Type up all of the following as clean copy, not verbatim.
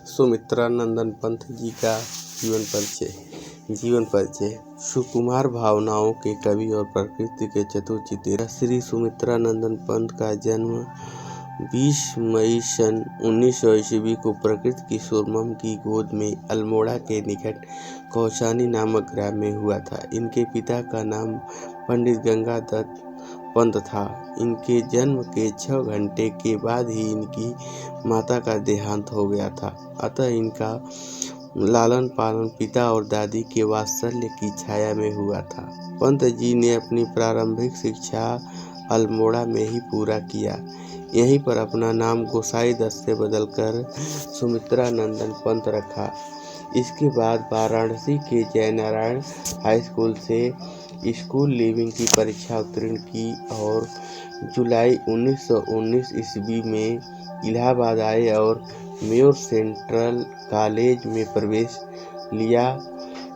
सुमित्रा नंदन पंत जी का जीवन परिचय। सुकुमार भावनाओं के कवि और प्रकृति के चतुर चितेरा श्री सुमित्रा नंदन पंत का जन्म 20 मई सन 1900 ईस्वी को प्रकृति की सुरमम की गोद में अल्मोड़ा के निकट कौसानी नामक ग्राम में हुआ था। इनके पिता का नाम पंडित गंगादत्त पंत था। इनके जन्म के 6 घंटे के बाद ही इनकी माता का देहांत हो गया था। अतः इनका लालन पालन पिता और दादी के वात्सल्य की छाया में हुआ था। पंत जी ने अपनी प्रारंभिक शिक्षा अल्मोड़ा में ही पूरा किया। यहीं पर अपना नाम गोसाई दत्त से बदलकर सुमित्रा नंदन पंत रखा। इसके बाद वाराणसी के जयनारायण हाई स्कूल से स्कूल लीविंग की परीक्षा उत्तीर्ण की और जुलाई 1919 ईस्वी में इलाहाबाद आए और मेयो सेंट्रल कॉलेज में प्रवेश लिया।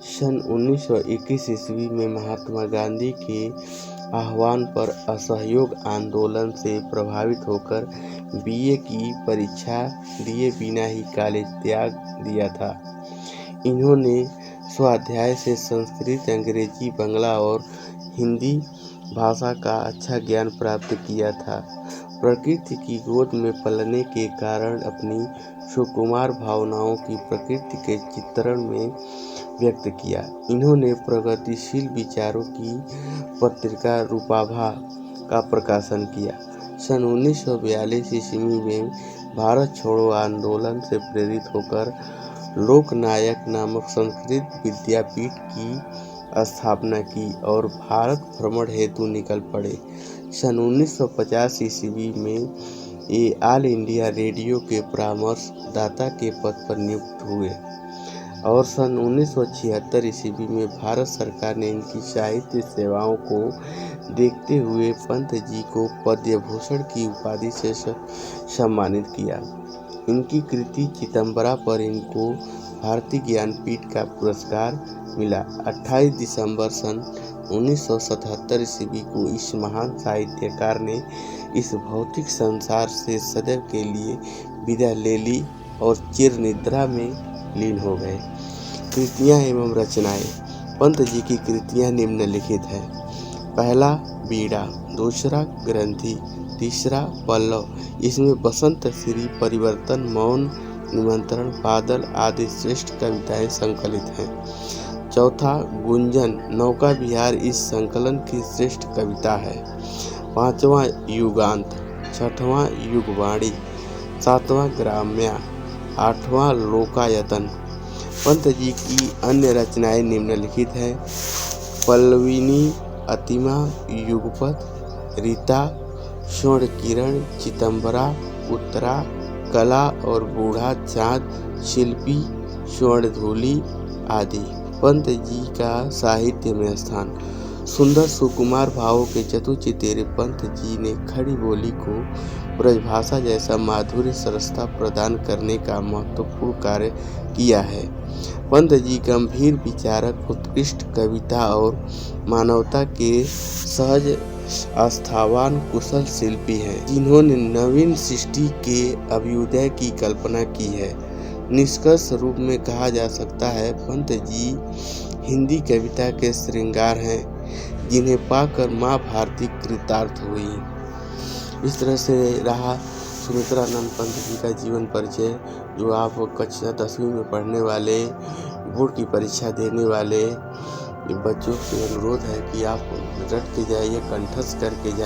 सन 1921 ईस्वी में महात्मा गांधी के आह्वान पर असहयोग आंदोलन से प्रभावित होकर बीए की परीक्षा दिए बिना ही कॉलेज त्याग दिया था। इन्होंने स्वाध्याय से संस्कृत, अंग्रेजी, बांग्ला और हिंदी भाषा का अच्छा ज्ञान प्राप्त किया था। प्रकृति की गोद में पलने के कारण अपनी सुकुमार भावनाओं की प्रकृति के चित्रण में व्यक्त किया। इन्होंने प्रगतिशील विचारों की पत्रिका रूपाभा का प्रकाशन किया। सन 1942 ईस्वी में भारत छोड़ो आंदोलन से प्रेरित होकर लोकनायक नामक संस्कृत विद्यापीठ की स्थापना की और भारत भ्रमण हेतु निकल पड़े। सन 1950 ईस्वी में ये ऑल इंडिया रेडियो के परामर्शदाता के पद पर नियुक्त हुए और सन 1976 ईस्वी में भारत सरकार ने इनकी साहित्य सेवाओं को देखते हुए पंत जी को पद्म भूषण की उपाधि से सम्मानित किया। इनकी कृति चिदंबरा पर इनको भारतीय ज्ञानपीठ का पुरस्कार मिला। 28 दिसंबर सन 1977 ईस्वी को इस महान साहित्यकार ने इस भौतिक संसार से सदैव के लिए विदा ले ली और चिर निद्रा में लीन हो गए। कृतियाँ एवं रचनाएं। पंत जी की कृतियाँ निम्नलिखित हैं। पहला बीड़ा, दूसरा ग्रंथि, तीसरा पल्लव। इसमें बसंत, श्री परिवर्तन, मौन, निमंत्रण, बादल आदि श्रेष्ठ कविताएं संकलित हैं। चौथा गुंजन, नौका विहार इस संकलन की श्रेष्ठ कविता है। पांचवा युगांत, छठवां युगवाणी, सातवां ग्राम्या, आठवां लोकायतन। पंत जी की अन्य रचनाएं निम्नलिखित हैं। पल्लविनी, अतिमा, युगपथ, रीता, स्वर्ण किरण, चिदंबरा, उत्तरा, कला और बूढ़ा चाँद, शिल्पी, स्वर्णधूलि आदि। पंत जी का साहित्य में स्थान। सुंदर सुकुमार भावों के चतुर चितेरे पंत जी ने खड़ी बोली को ब्रजभाषा जैसा माधुर्य सरसता प्रदान करने का महत्वपूर्ण कार्य किया है। पंत जी गंभीर विचारक, उत्कृष्ट कविता और मानवता के सहज आस्थावान कुशल शिल्पी हैं, जिन्होंने नवीन सृष्टि के अभ्युदय की कल्पना की है। निष्कर्ष रूप में कहा जा सकता है पंत जी हिंदी कविता के श्रृंगार हैं, जिन्हें पाकर माँ भारती कृतार्थ हुई। इस तरह से रहा सुमित्रा नंदन पंत जी का जीवन परिचय, जो आप कक्षा 10वीं में पढ़ने वाले, बोर्ड की परीक्षा देने वाले बच्चों से अनुरोध है कि आप रट के जाइए, कंठस्थ करके जाइए।